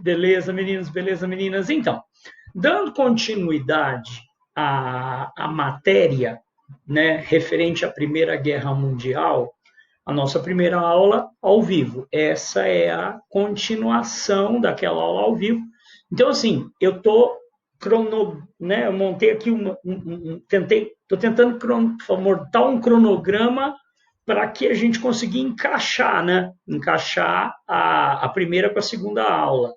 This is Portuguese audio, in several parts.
Beleza, meninos, beleza, meninas. Então, dando continuidade à matéria, né, referente à Primeira Guerra Mundial, a nossa primeira aula ao vivo. Essa é a continuação daquela aula ao vivo. Então, assim, eu estou né, eu montei aqui estou tentando montar um cronograma para que a gente consiga encaixar, né? Encaixar a primeira com a segunda aula.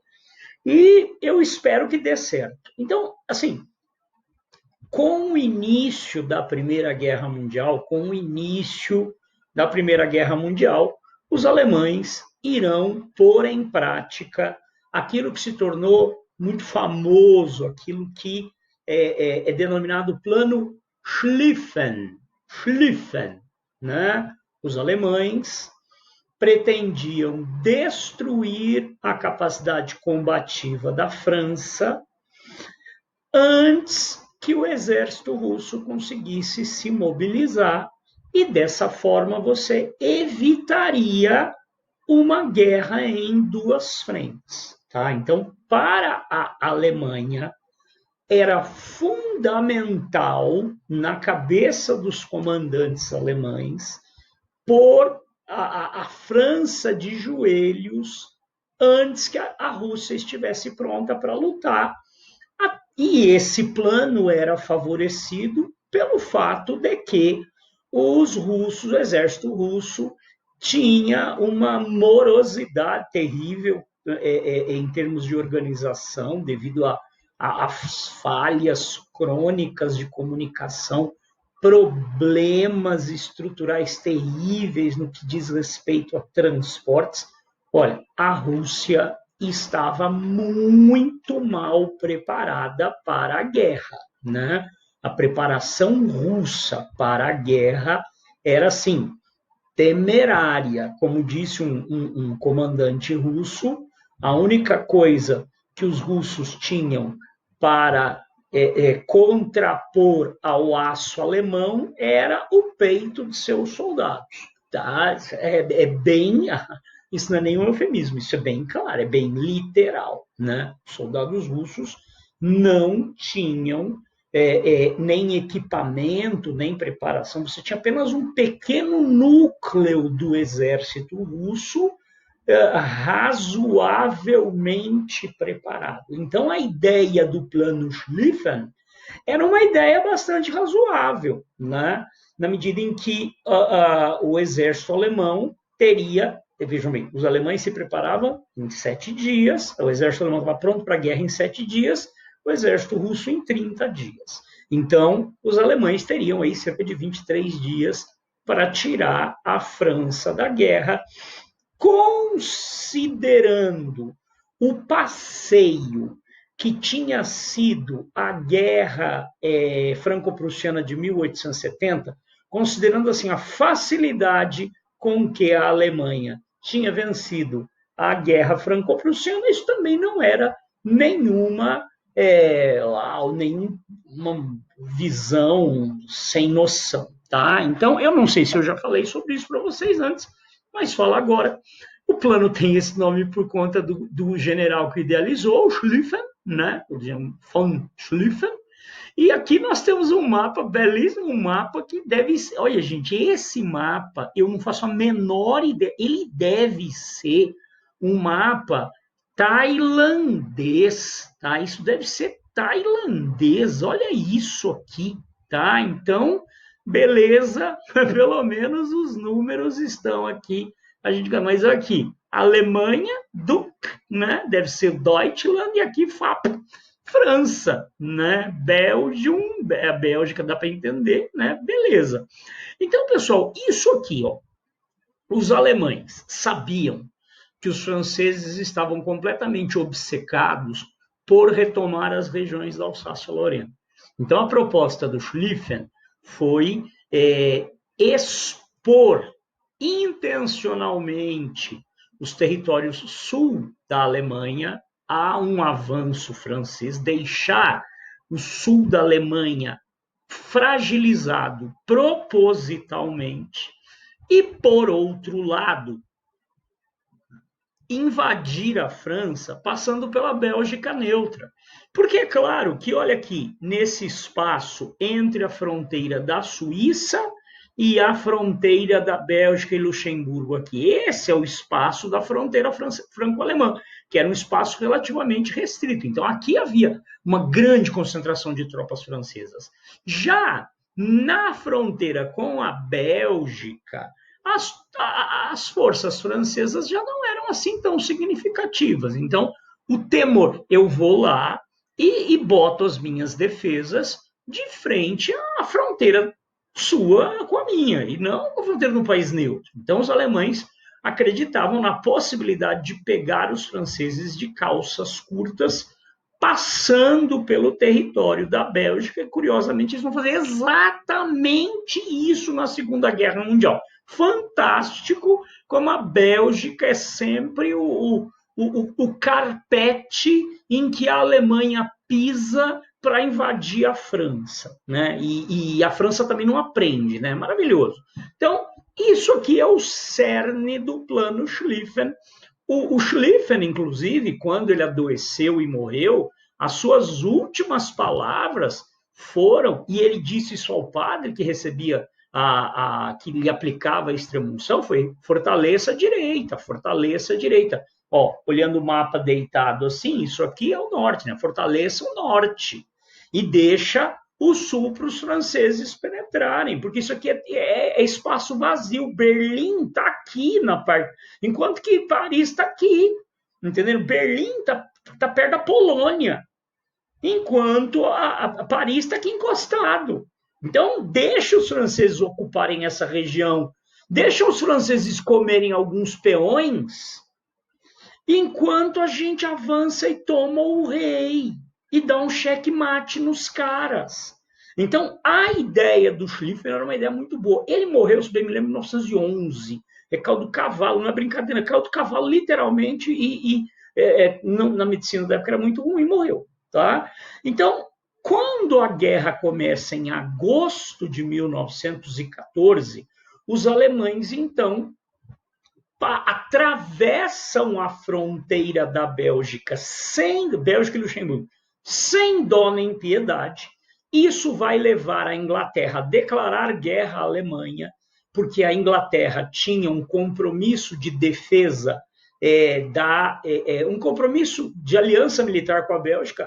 E eu espero que dê certo. Então, assim, com o início da Primeira Guerra Mundial, os alemães irão pôr em prática aquilo que se tornou muito famoso, aquilo que é denominado Plano Schlieffen. Schlieffen, né? Os alemães pretendiam destruir a capacidade combativa da França antes que o exército russo conseguisse se mobilizar, e dessa forma você evitaria uma guerra em duas frentes. Tá? Então, para a Alemanha, era fundamental, na cabeça dos comandantes alemães, pôr a França de joelhos antes que a Rússia estivesse pronta para lutar. E esse plano era favorecido pelo fato de que o exército russo, tinha uma morosidade terrível em termos de organização, devido a falhas crônicas de comunicação, problemas estruturais terríveis no que diz respeito a transportes. Olha, a Rússia estava muito mal preparada para a guerra, né? A preparação russa para a guerra era, assim, temerária. Como disse um comandante russo, a única coisa que os russos tinham para contrapor ao aço alemão era o peito de seus soldados. Tá? Bem... Isso não é nenhum eufemismo, isso é bem claro, é bem literal. Né? Os soldados russos não tinham nem equipamento, nem preparação. Você tinha apenas um pequeno núcleo do exército russo razoavelmente preparado. Então, a ideia do plano Schlieffen era uma ideia bastante razoável, né? Na medida em que o exército alemão teria... Vejam bem, os alemães se preparavam em 7 dias, o exército alemão estava pronto para a guerra em 7 dias, o exército russo em 30 dias. Então, os alemães teriam aí cerca de 23 dias para tirar a França da guerra, considerando o passeio que tinha sido a guerra franco-prussiana de 1870, considerando assim a facilidade com que a Alemanha tinha vencido a guerra franco-prussiana, isso também não era nenhuma visão sem noção. Tá? Então, eu não sei se eu já falei sobre isso para vocês antes, mas falo agora. O plano tem esse nome por conta do general que idealizou, o Schlieffen, né? O von Schlieffen. E aqui nós temos um mapa, belíssimo mapa, que deve ser... Olha, gente, esse mapa, eu não faço a menor ideia. Ele deve ser um mapa tailandês, tá? Isso deve ser tailandês. Olha isso aqui, tá? Então, beleza, pelo menos os números estão aqui. Mas aqui, Alemanha, DUK, né? Deve ser Deutschland, e aqui FAP. França, né? Bélgica, a Bélgica dá para entender, né? Beleza. Então, pessoal, isso aqui, ó, os alemães sabiam que os franceses estavam completamente obcecados por retomar as regiões da Alsácia-Lorena. Então, a proposta do Schlieffen foi expor intencionalmente os territórios sul da Alemanha a um avanço francês, deixar o sul da Alemanha fragilizado propositalmente, e, por outro lado, invadir a França passando pela Bélgica neutra. Porque é claro que, olha aqui, nesse espaço entre a fronteira da Suíça e a fronteira da Bélgica e Luxemburgo aqui, esse é o espaço da fronteira franco-alemã, que era um espaço relativamente restrito. Então aqui havia uma grande concentração de tropas francesas. Já na fronteira com a Bélgica, as, as forças francesas já não eram assim tão significativas. Então, o temor, eu vou lá e boto as minhas defesas de frente à fronteira sua com a minha, e não com a fronteira de um país neutro. Então, os alemães acreditavam na possibilidade de pegar os franceses de calças curtas, passando pelo território da Bélgica, e curiosamente eles vão fazer exatamente isso na Segunda Guerra Mundial. Fantástico como a Bélgica é sempre o carpete em que a Alemanha pisa para invadir a França, né? E a França também não aprende, né? Maravilhoso. Então, isso aqui é o cerne do plano Schlieffen. O Schlieffen, inclusive, quando ele adoeceu e morreu, as suas últimas palavras foram, e ele disse isso ao padre que recebia que lhe aplicava a extrema-unção, foi fortaleça a direita, fortaleça a direita. Ó, olhando o mapa deitado assim, isso aqui é o norte, né? Fortaleça o norte e deixa o sul para os franceses penetrarem, porque isso aqui é espaço vazio. Berlim está aqui na parte, enquanto que Paris está aqui, entendeu? Berlim está perto da Polônia, enquanto a Paris está aqui encostado. Então, deixa os franceses ocuparem essa região, deixa os franceses comerem alguns peões, enquanto a gente avança e toma o rei e dá um checkmate nos caras. Então, a ideia do Schlieffen era uma ideia muito boa. Ele morreu, se bem me lembro, em 1911. É caldo do cavalo, não é brincadeira, é caldo do cavalo literalmente, na medicina da época era muito ruim e morreu. Tá? Então, quando a guerra começa em agosto de 1914, os alemães, então, atravessam a fronteira da Bélgica, Bélgica e Luxemburgo, sem dó nem piedade. Isso vai levar a Inglaterra a declarar guerra à Alemanha, porque a Inglaterra tinha um compromisso de defesa, um compromisso de aliança militar com a Bélgica.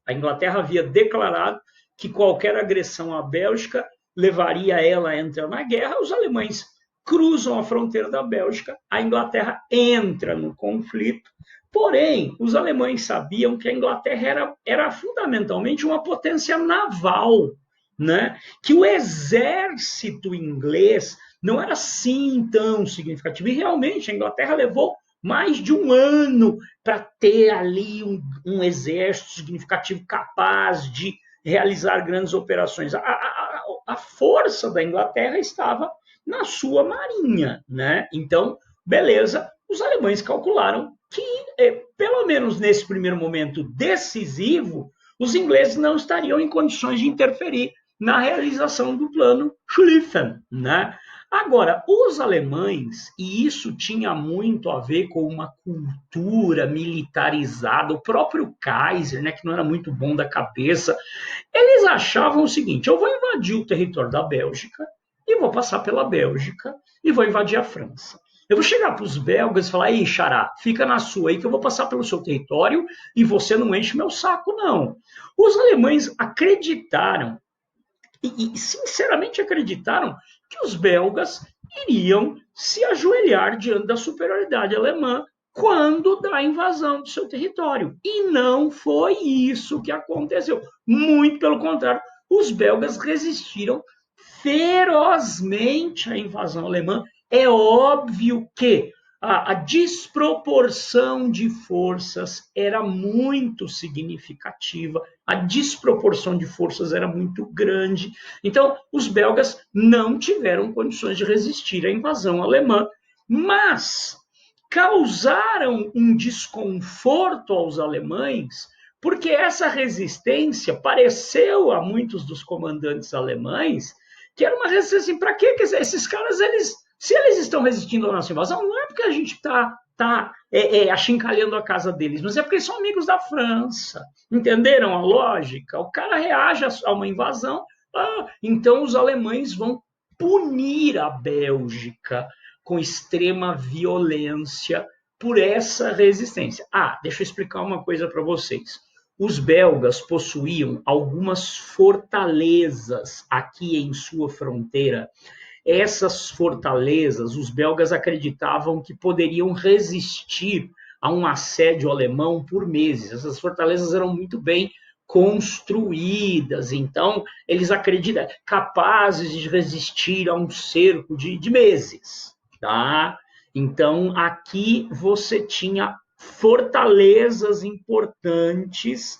A Inglaterra havia declarado que qualquer agressão à Bélgica levaria ela a entrar na guerra. Os alemães cruzam a fronteira da Bélgica, a Inglaterra entra no conflito, porém, os alemães sabiam que a Inglaterra era fundamentalmente uma potência naval, né? Que o exército inglês não era assim tão significativo, e realmente a Inglaterra levou mais de um ano para ter ali um exército significativo capaz de realizar grandes operações. A força da Inglaterra estava na sua marinha, né? Então, beleza, os alemães calcularam que, pelo menos nesse primeiro momento decisivo, os ingleses não estariam em condições de interferir na realização do plano Schlieffen, né? Agora, os alemães, e isso tinha muito a ver com uma cultura militarizada, o próprio Kaiser, né, que não era muito bom da cabeça, eles achavam o seguinte: eu vou invadir o território da Bélgica, e vou passar pela Bélgica e vou invadir a França. Eu vou chegar para os belgas e falar: ei, xará, fica na sua aí que eu vou passar pelo seu território e você não enche meu saco, não. Os alemães acreditaram, e sinceramente acreditaram, que os belgas iriam se ajoelhar diante da superioridade alemã quando da invasão do seu território. E não foi isso que aconteceu. Muito pelo contrário, os belgas resistiram ferozmente à invasão alemã. É óbvio que a desproporção de forças era muito significativa, a desproporção de forças era muito grande. Então, os belgas não tiveram condições de resistir à invasão alemã, mas causaram um desconforto aos alemães, porque essa resistência pareceu a muitos dos comandantes alemães que era uma resistência assim, para quê? Quer dizer, esses caras, se eles estão resistindo à nossa invasão, não é porque a gente está tá achincalhando a casa deles, mas é porque eles são amigos da França. Entenderam a lógica? O cara reage a uma invasão, então os alemães vão punir a Bélgica com extrema violência por essa resistência. Deixa eu explicar uma coisa para vocês. Os belgas possuíam algumas fortalezas aqui em sua fronteira. Essas fortalezas, os belgas acreditavam que poderiam resistir a um assédio alemão por meses. Essas fortalezas eram muito bem construídas, então eles acreditam capazes de resistir a um cerco de meses, tá? Então aqui você tinha fortalezas importantes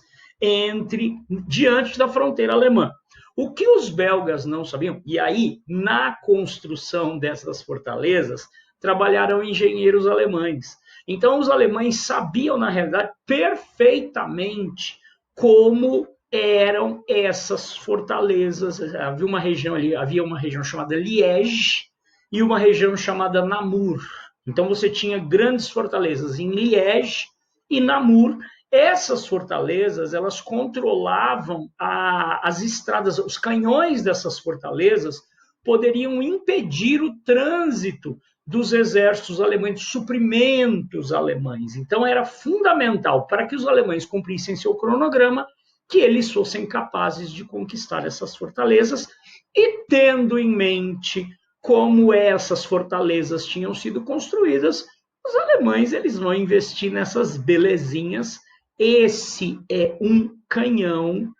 diante da fronteira alemã. O que os belgas não sabiam, e aí, na construção dessas fortalezas, trabalharam engenheiros alemães. Então, os alemães sabiam, na realidade, perfeitamente como eram essas fortalezas. Havia uma região chamada Liège e uma região chamada Namur. Então, você tinha grandes fortalezas em Liège e Namur. Essas fortalezas, elas controlavam as estradas, os canhões dessas fortalezas poderiam impedir o trânsito dos exércitos alemães, dos suprimentos alemães. Então era fundamental para que os alemães cumprissem seu cronograma que eles fossem capazes de conquistar essas fortalezas e tendo em mente como essas fortalezas tinham sido construídas, os alemães eles vão investir nessas belezinhas. Esse é um canhão,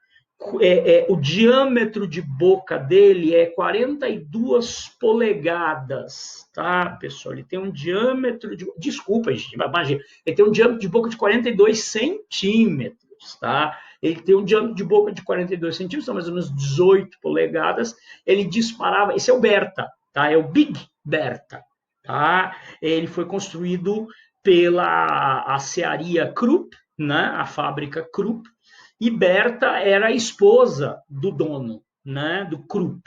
o diâmetro de boca dele é 42 polegadas, tá, pessoal? Ele tem um diâmetro de... Desculpa, gente, imagina. Ele tem um diâmetro de boca de 42 centímetros, tá? Ele tem um diâmetro de boca de 42 centímetros, são mais ou menos 18 polegadas. Ele disparava... Esse é o Bertha, tá? É o Big Bertha, tá? Ele foi construído pela acearia Krupp, né, a fábrica Krupp, e Bertha era a esposa do dono, né, do Krupp,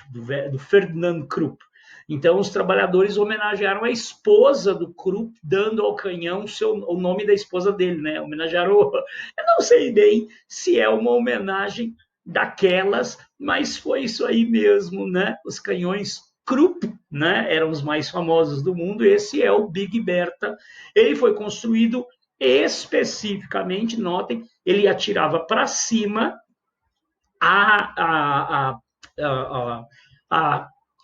do Ferdinand Krupp. Então, os trabalhadores homenagearam a esposa do Krupp, dando ao canhão o nome da esposa dele, né? Homenagearam. Eu não sei bem se é uma homenagem daquelas, mas foi isso aí mesmo, né? Os canhões Krupp, né, eram os mais famosos do mundo. Esse é o Big Bertha. Ele foi construído especificamente, notem, ele atirava para cima. A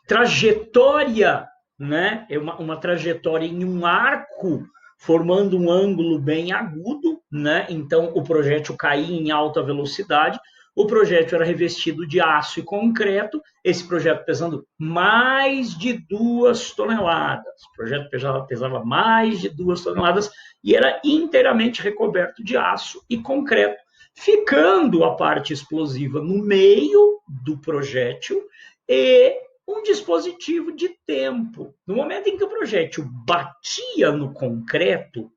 trajetória, né, é uma trajetória em um arco, formando um ângulo bem agudo, né? Então o projétil caía em alta velocidade. O projétil era revestido de aço e concreto, esse projeto pesando mais de 2 toneladas. O projeto pesava mais de 2 toneladas e era inteiramente recoberto de aço e concreto, ficando a parte explosiva no meio do projétil e um dispositivo de tempo. No momento em que o projétil batia no concreto,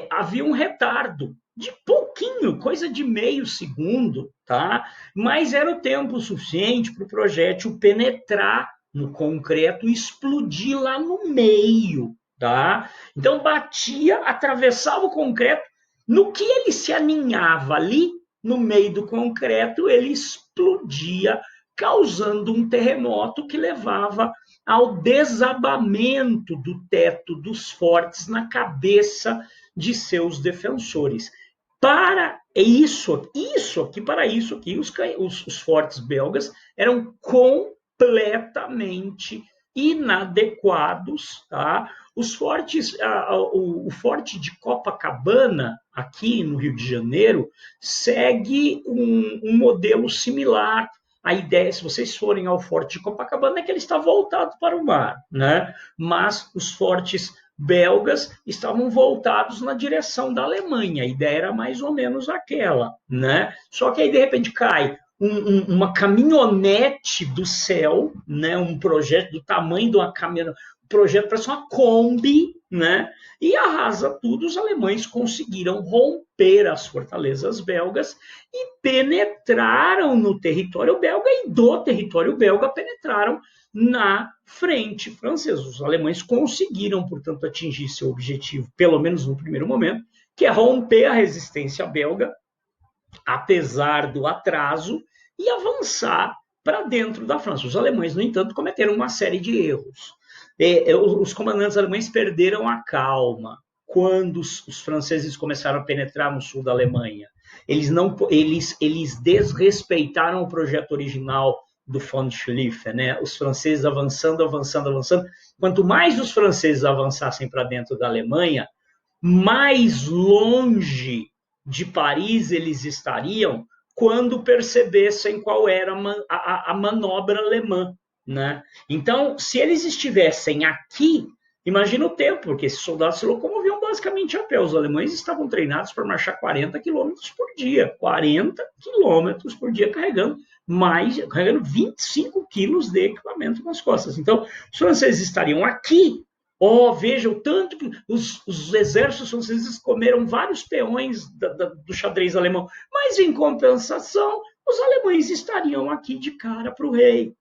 havia um retardo de pouquinho, coisa de meio segundo, tá? Mas era o tempo suficiente para o projétil penetrar no concreto e explodir lá no meio, tá? Então batia, atravessava o concreto, no que ele se aninhava ali, no meio do concreto, ele explodia, causando um terremoto que levava ao desabamento do teto dos fortes na cabeça de seus defensores. Para isso aqui, os fortes belgas eram completamente inadequados, tá? Os fortes, o forte de Copacabana, aqui no Rio de Janeiro, segue um modelo similar. A ideia, se vocês forem ao forte de Copacabana, é que ele está voltado para o mar, né? Mas os fortes belgas estavam voltados na direção da Alemanha. A ideia era mais ou menos aquela, né? Só que aí, de repente, cai uma caminhonete do céu, né? Um projeto do tamanho de uma caminhonete, um projeto parece uma Kombi, né? E arrasa tudo. Os alemães conseguiram romper as fortalezas belgas e penetraram no território belga, e do território belga penetraram na frente francesa. Os alemães conseguiram, portanto, atingir seu objetivo, pelo menos no primeiro momento, que é romper a resistência belga, apesar do atraso, e avançar para dentro da França. Os alemães, no entanto, cometeram uma série de erros. Os comandantes alemães perderam a calma quando os franceses começaram a penetrar no sul da Alemanha. Eles desrespeitaram o projeto original do von Schlieffen, né? Os franceses avançando. Quanto mais os franceses avançassem para dentro da Alemanha, mais longe de Paris eles estariam quando percebessem qual era a manobra alemã, né? Então, se eles estivessem aqui, imagina o tempo, porque esses soldados se locomoviam basicamente a pé. Os alemães estavam treinados para marchar 40 quilômetros por dia, 40 quilômetros por dia, carregando 25 quilos de equipamento nas costas. Então, os franceses estariam aqui. Veja o tanto que os exércitos franceses comeram vários peões do xadrez alemão, mas em compensação, os alemães estariam aqui de cara para o rei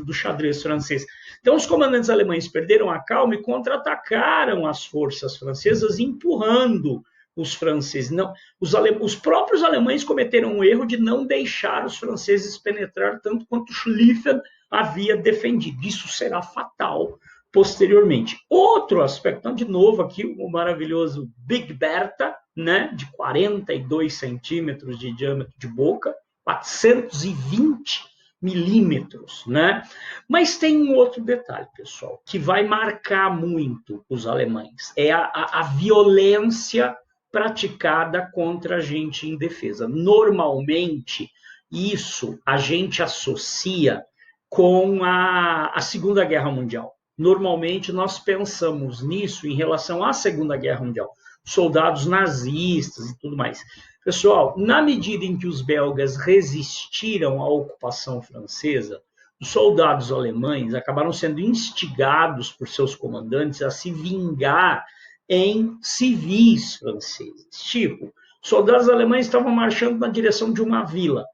do xadrez francês. Então, os comandantes alemães perderam a calma e contra-atacaram as forças francesas, empurrando os franceses. Não, os próprios alemães cometeram o erro de não deixar os franceses penetrar tanto quanto Schlieffen havia defendido. Isso será fatal posteriormente. Outro aspecto, então, de novo aqui, o maravilhoso Big Bertha, né, de 42 centímetros de diâmetro de boca, 420 milímetros, né? Mas tem um outro detalhe, pessoal, que vai marcar muito os alemães, é a violência praticada contra a gente indefesa. Normalmente, isso a gente associa com a Segunda Guerra Mundial. Normalmente, nós pensamos nisso em relação à Segunda Guerra Mundial, soldados nazistas e tudo mais. Pessoal, na medida em que os belgas resistiram à ocupação francesa, os soldados alemães acabaram sendo instigados por seus comandantes a se vingar em civis franceses. Tipo, soldados alemães estavam marchando na direção de uma vila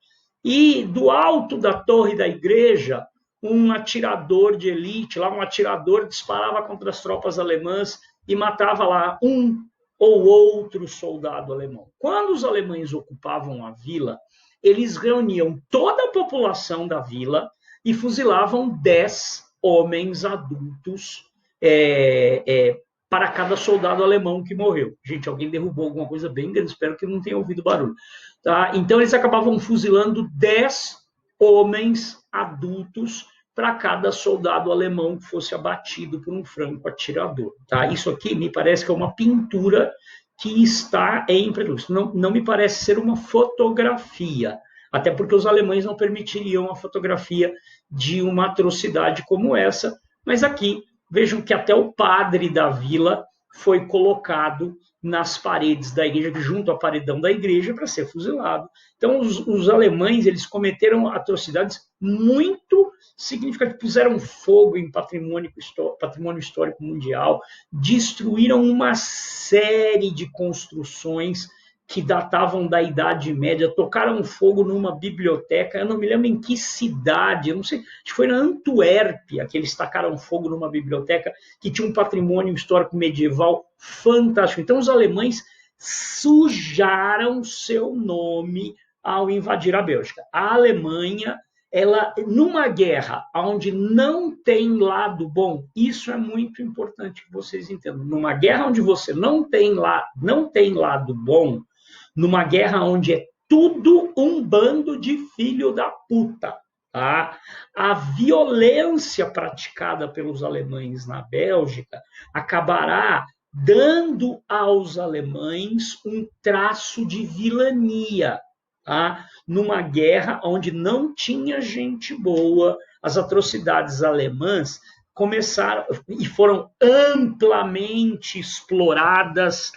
e do alto da torre da igreja, um atirador de elite, um atirador disparava contra as tropas alemãs e matava lá um ou outro soldado alemão. Quando os alemães ocupavam a vila, eles reuniam toda a população da vila e fuzilavam 10 homens adultos para cada soldado alemão que morreu. Gente, alguém derrubou alguma coisa bem grande, espero que não tenha ouvido barulho. Tá? Então, eles acabavam fuzilando 10 homens adultos para cada soldado alemão que fosse abatido por um franco atirador. Tá? Isso aqui me parece que é uma pintura que está em prelúcio. Não me parece ser uma fotografia, até porque os alemães não permitiriam a fotografia de uma atrocidade como essa, mas aqui vejam que até o padre da vila foi colocado nas paredes da igreja, junto ao paredão da igreja, para ser fuzilado. Então, os alemães eles cometeram atrocidades muito significativas, puseram fogo em patrimônio histórico mundial, destruíram uma série de construções que datavam da Idade Média, tocaram fogo numa biblioteca, eu não me lembro em que cidade, eu não sei, acho que foi na Antuérpia que eles tacaram fogo numa biblioteca que tinha um patrimônio histórico medieval fantástico. Então, os alemães sujaram seu nome ao invadir a Bélgica. A Alemanha, ela, numa guerra onde não tem lado bom, isso é muito importante que vocês entendam. Numa guerra onde você não tem lado bom, numa guerra onde é tudo um bando de filho da puta, tá? A violência praticada pelos alemães na Bélgica acabará dando aos alemães um traço de vilania, tá? Numa guerra onde não tinha gente boa, as atrocidades alemãs começaram e foram amplamente exploradas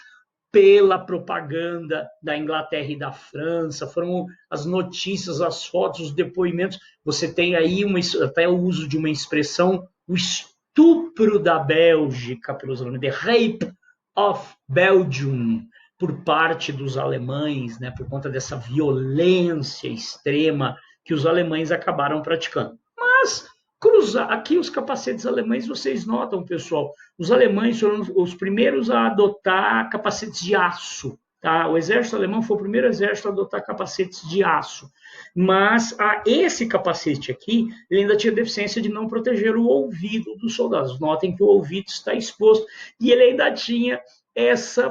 pela propaganda da Inglaterra e da França, foram as notícias, as fotos, os depoimentos. Você tem aí até o uso de uma expressão, o estupro da Bélgica pelos alemães, the rape of Belgium, por parte dos alemães, né, por conta dessa violência extrema que os alemães acabaram praticando. Mas, cruzar. Aqui os capacetes alemães, vocês notam, pessoal, os alemães foram os primeiros a adotar capacetes de aço. Tá? O exército alemão foi o primeiro exército a adotar capacetes de aço. Mas esse capacete aqui, ele ainda tinha deficiência de não proteger o ouvido dos soldados. Notem que o ouvido está exposto e ele ainda tinha essa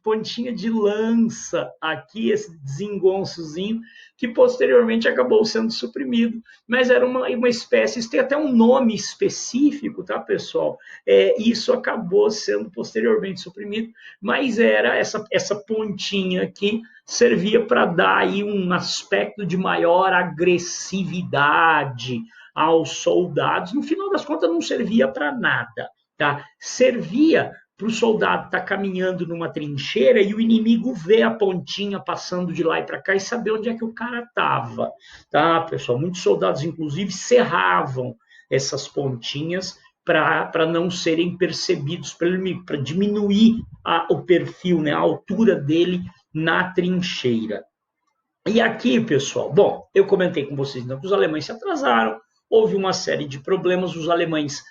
pontinha de lança aqui, esse desengonçozinho, que posteriormente acabou sendo suprimido, mas era uma espécie, isso tem até um nome específico, tá, pessoal? Isso acabou sendo posteriormente suprimido, mas era essa pontinha aqui, servia para dar aí um aspecto de maior agressividade aos soldados. No final das contas, não servia para nada, tá? Servia para o soldado estar caminhando numa trincheira e o inimigo vê a pontinha passando de lá e para cá e saber onde é que o cara estava, tá, pessoal? Muitos soldados, inclusive, serravam essas pontinhas para não serem percebidos, para diminuir o perfil, né, a altura dele na trincheira. E aqui, pessoal, bom, eu comentei com vocês então, que os alemães se atrasaram, houve uma série de problemas, os alemães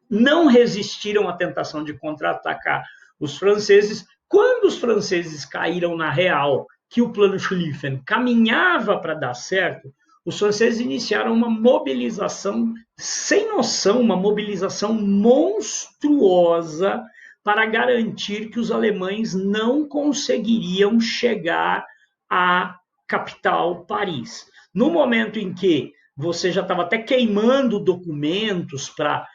não resistiram à tentação de contra-atacar os franceses. Quando os franceses caíram na real que o plano Schlieffen caminhava para dar certo, os franceses iniciaram uma mobilização sem noção, uma mobilização monstruosa para garantir que os alemães não conseguiriam chegar à capital, Paris. No momento em que você já estava até queimando documentos para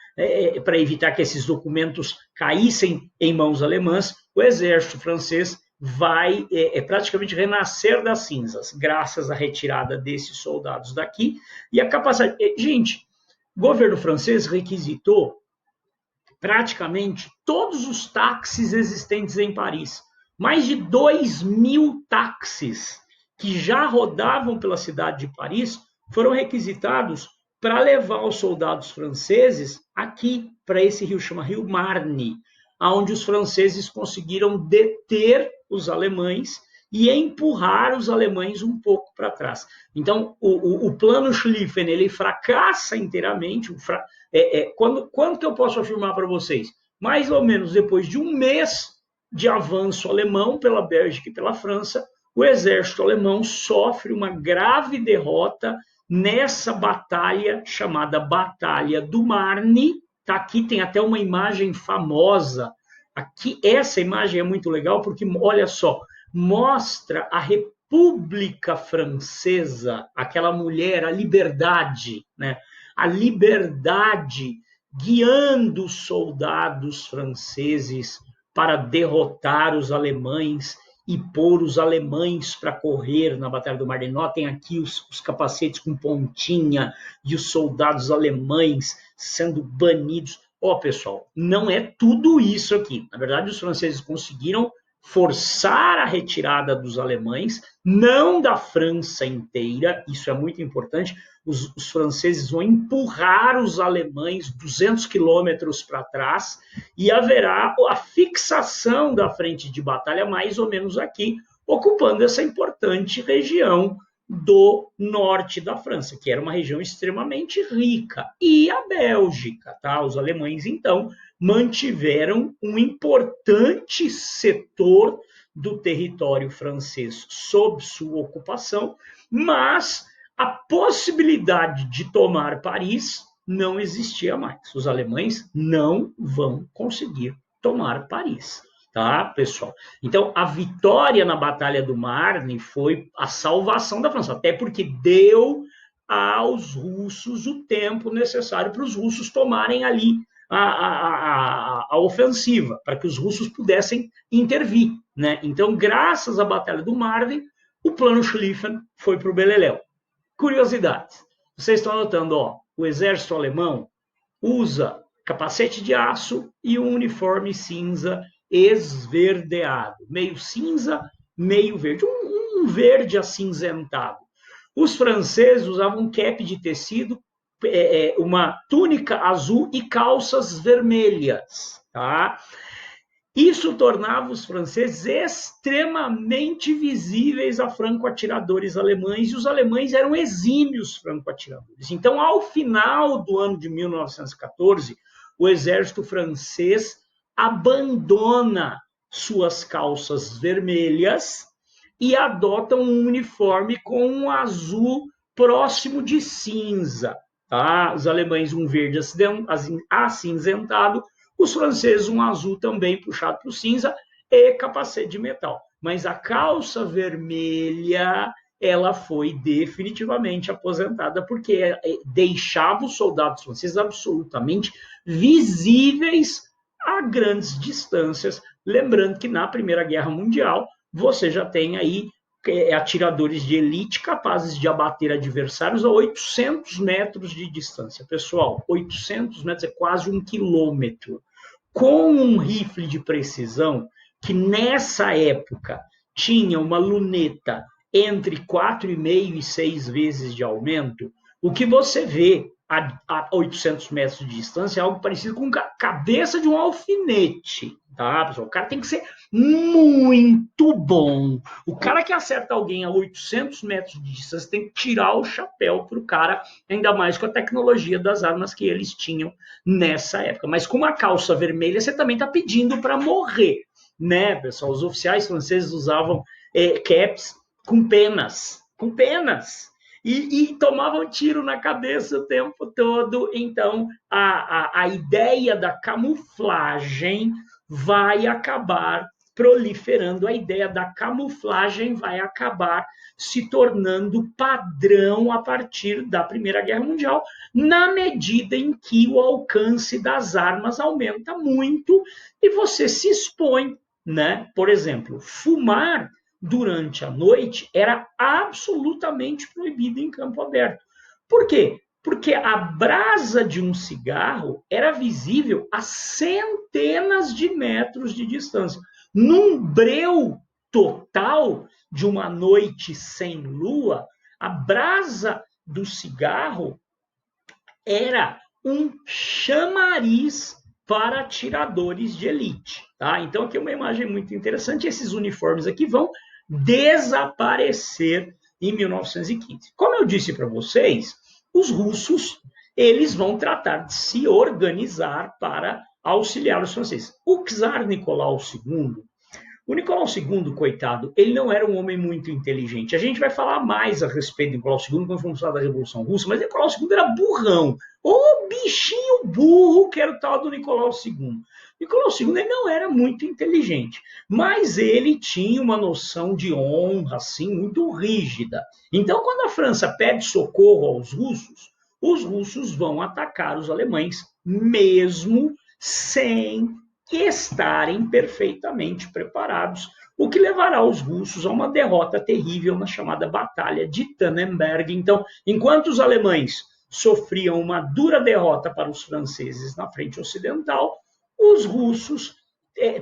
evitar que esses documentos caíssem em mãos alemãs, o exército francês vai praticamente renascer das cinzas, graças à retirada desses soldados daqui e a capacidade. Gente, o governo francês requisitou praticamente todos os táxis existentes em Paris. Mais de 2.000 táxis que já rodavam pela cidade de Paris foram requisitados para levar os soldados franceses aqui, para esse rio, chama Rio Marne, onde os franceses conseguiram deter os alemães e empurrar os alemães um pouco para trás. Então, o plano Schlieffen, ele fracassa inteiramente. Quando que eu posso afirmar para vocês? Mais ou menos depois de um mês de avanço alemão pela Bélgica e pela França, o exército alemão sofre uma grave derrota nessa batalha chamada Batalha do Marne. Tá, aqui tem até uma imagem famosa. Aqui, essa imagem é muito legal porque, olha só, mostra a República Francesa, aquela mulher, a liberdade, né? A liberdade guiando os soldados franceses para derrotar os alemães e pôr os alemães para correr na Batalha do Marne. Notem aqui os capacetes com pontinha e os soldados alemães sendo banidos. Pessoal, não é tudo isso aqui. Na verdade, os franceses conseguiram forçar a retirada dos alemães, não da França inteira, isso é muito importante. Os franceses vão empurrar os alemães 200 quilômetros para trás e haverá a fixação da frente de batalha mais ou menos aqui, ocupando essa importante região do norte da França, que era uma região extremamente rica, e a Bélgica, tá? Os alemães, então, mantiveram um importante setor do território francês sob sua ocupação, mas a possibilidade de tomar Paris não existia mais. Os alemães não vão conseguir tomar Paris. Tá, pessoal? Então, a vitória na Batalha do Marne foi a salvação da França, até porque deu aos russos o tempo necessário para os russos tomarem ali a ofensiva, para que os russos pudessem intervir, né? Então, graças à Batalha do Marne, o plano Schlieffen foi para o beleléu. Curiosidades. Vocês estão notando, o exército alemão usa capacete de aço e um uniforme cinza esverdeado, meio cinza, meio verde, um verde acinzentado. Os franceses usavam um cap de tecido, uma túnica azul e calças vermelhas, tá? Isso tornava os franceses extremamente visíveis a franco-atiradores alemães, e os alemães eram exímios franco-atiradores. Então, ao final do ano de 1914, o exército francês abandona suas calças vermelhas e adota um uniforme com um azul próximo de cinza. Tá? Os alemães um verde acinzentado, os franceses um azul também puxado para o cinza e capacete de metal. Mas a calça vermelha, ela foi definitivamente aposentada porque deixava os soldados franceses absolutamente visíveis a grandes distâncias. Lembrando que na Primeira Guerra Mundial você já tem aí atiradores de elite capazes de abater adversários a 800 metros de distância. Pessoal, 800 metros é quase 1 quilômetro. Com um rifle de precisão, que nessa época tinha uma luneta entre 4,5 e 6 vezes de aumento, o que você vê a 800 metros de distância é algo parecido com a cabeça de um alfinete. Tá, pessoal? O cara tem que ser muito bom. O cara que acerta alguém a 800 metros de distância tem que tirar o chapéu para o cara, ainda mais com a tecnologia das armas que eles tinham nessa época. Mas com uma calça vermelha, você também está pedindo para morrer, né, pessoal? Os oficiais franceses usavam caps com penas, e tomavam tiro na cabeça o tempo todo. Então, a ideia da camuflagem vai acabar proliferando, a ideia da camuflagem vai acabar se tornando padrão a partir da Primeira Guerra Mundial, na medida em que o alcance das armas aumenta muito e você se expõe, né? Por exemplo, fumar durante a noite era absolutamente proibido em campo aberto. Por quê? Porque a brasa de um cigarro era visível a centenas de metros de distância. Num breu total de uma noite sem lua, a brasa do cigarro era um chamariz para atiradores de elite. Tá? Então, aqui é uma imagem muito interessante. Esses uniformes aqui vão desaparecer em 1915. Como eu disse para vocês, os russos eles vão tratar de se organizar para auxiliar os franceses. O czar Nicolau II, o Nicolau II, coitado, ele não era um homem muito inteligente. A gente vai falar mais a respeito de Nicolau II quando formos falar da Revolução Russa, mas Nicolau II era burrão. O bichinho burro que era o tal do Nicolau II. Nicolau II ele não era muito inteligente, mas ele tinha uma noção de honra assim muito rígida. Então, quando a França pede socorro aos russos, os russos vão atacar os alemães, mesmo sem estarem perfeitamente preparados, o que levará os russos a uma derrota terrível na chamada Batalha de Tannenberg. Então, enquanto os alemães sofriam uma dura derrota para os franceses na frente ocidental, os russos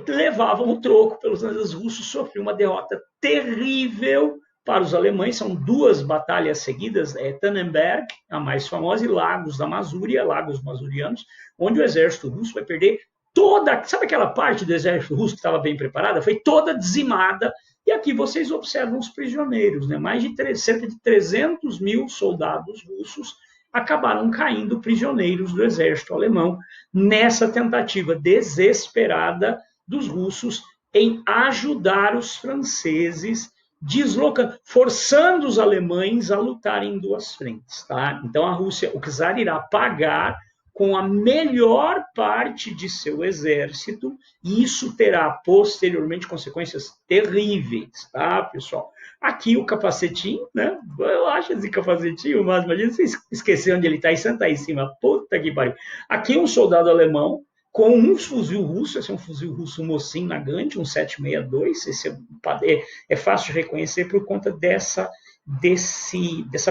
levavam o troco, os russos sofriam uma derrota terrível para os alemães. São duas batalhas seguidas, Tannenberg, a mais famosa, e Lagos da Masúria, Lagos Masurianos, onde o exército russo vai perder toda, sabe aquela parte do exército russo que estava bem preparada? Foi toda dizimada. E aqui vocês observam os prisioneiros, né? Cerca de 300 mil soldados russos acabaram caindo prisioneiros do exército alemão nessa tentativa desesperada dos russos em ajudar os franceses, forçando os alemães a lutarem em duas frentes. Tá? Então a Rússia, o czar irá pagar com a melhor parte de seu exército, e isso terá posteriormente consequências terríveis, tá, pessoal? Aqui o capacetinho, né? Eu acho esse capacetinho, mas imagina você esquecer onde ele está e sentar em cima. Puta que pariu. Aqui um soldado alemão com um fuzil russo, esse é um fuzil russo Mosin Nagant, um 7,62, esse é fácil de reconhecer por conta dessa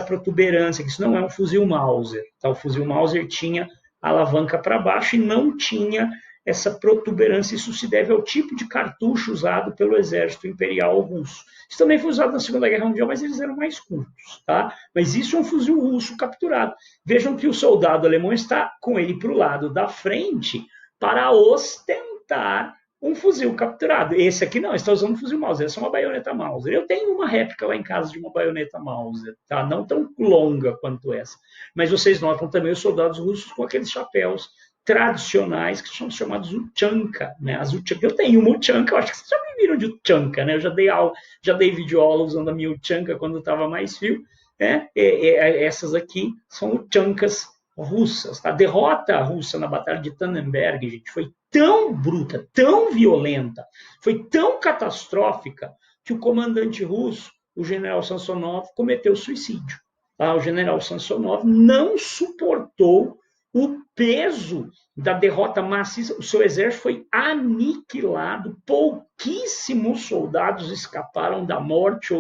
protuberância, que isso não é um fuzil Mauser. Tá? O fuzil Mauser tinha a alavanca para baixo e não tinha essa protuberância. Isso se deve ao tipo de cartucho usado pelo exército imperial russo. Isso também foi usado na Segunda Guerra Mundial, mas eles eram mais curtos. Tá? Mas isso é um fuzil russo capturado. Vejam que o soldado alemão está com ele para o lado da frente para ostentar um fuzil capturado. Esse aqui não, está usando um fuzil Mauser, essa é uma baioneta Mauser. Eu tenho uma réplica lá em casa de uma baioneta Mauser, tá? Não tão longa quanto essa. Mas vocês notam também os soldados russos com aqueles chapéus tradicionais que são chamados Uchanka, né? As Uchanka, eu tenho uma Uchanka, eu acho que vocês já me viram de Uchanka, né? Eu já dei videoaula usando a minha Uchanka quando estava mais frio, né? Essas aqui são Uchankas russas. A derrota russa na Batalha de Tannenberg, gente, foi tão bruta, tão violenta, foi tão catastrófica que o comandante russo, o general Samsonov, cometeu suicídio. O general Samsonov não suportou o peso da derrota maciça, o seu exército foi aniquilado, pouquíssimos soldados escaparam da morte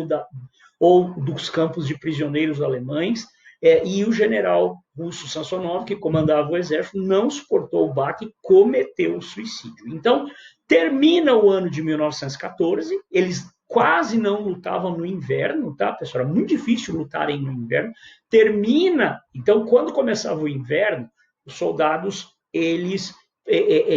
ou dos campos de prisioneiros alemães, e o general russo Samsonov, que comandava o exército, não suportou o baque e cometeu o suicídio. Então, termina o ano de 1914, eles quase não lutavam no inverno, tá, pessoal? Era muito difícil lutarem no inverno. Termina, então, quando começava o inverno, os soldados, eles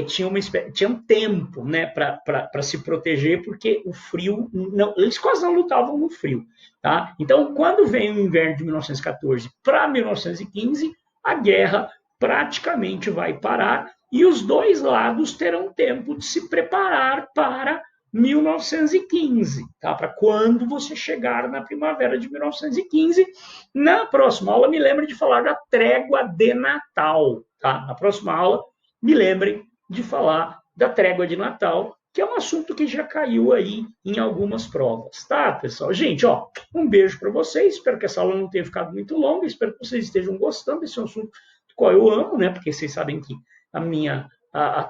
tinham tempo, né, para se proteger, porque o frio, não, eles quase não lutavam no frio. Tá? Então, quando vem o inverno de 1914 para 1915, a guerra praticamente vai parar e os dois lados terão tempo de se preparar para 1915, tá? Para quando você chegar na primavera de 1915. Na próxima aula, me lembre de falar da trégua de Natal. Tá? Na próxima aula, me lembrem de falar da trégua de Natal, que é um assunto que já caiu aí em algumas provas, tá, pessoal? Gente, ó, um beijo para vocês, espero que essa aula não tenha ficado muito longa, espero que vocês estejam gostando desse assunto do qual eu amo, né, porque vocês sabem que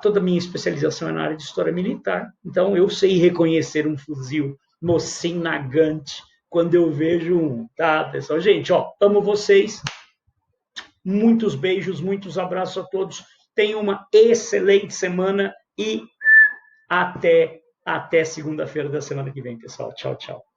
toda a minha especialização é na área de história militar, então eu sei reconhecer um fuzil Mosin Nagant quando eu vejo um, tá, pessoal? Gente, ó, amo vocês, muitos beijos, muitos abraços a todos, tenham uma excelente semana e até segunda-feira da semana que vem, pessoal. Tchau, tchau.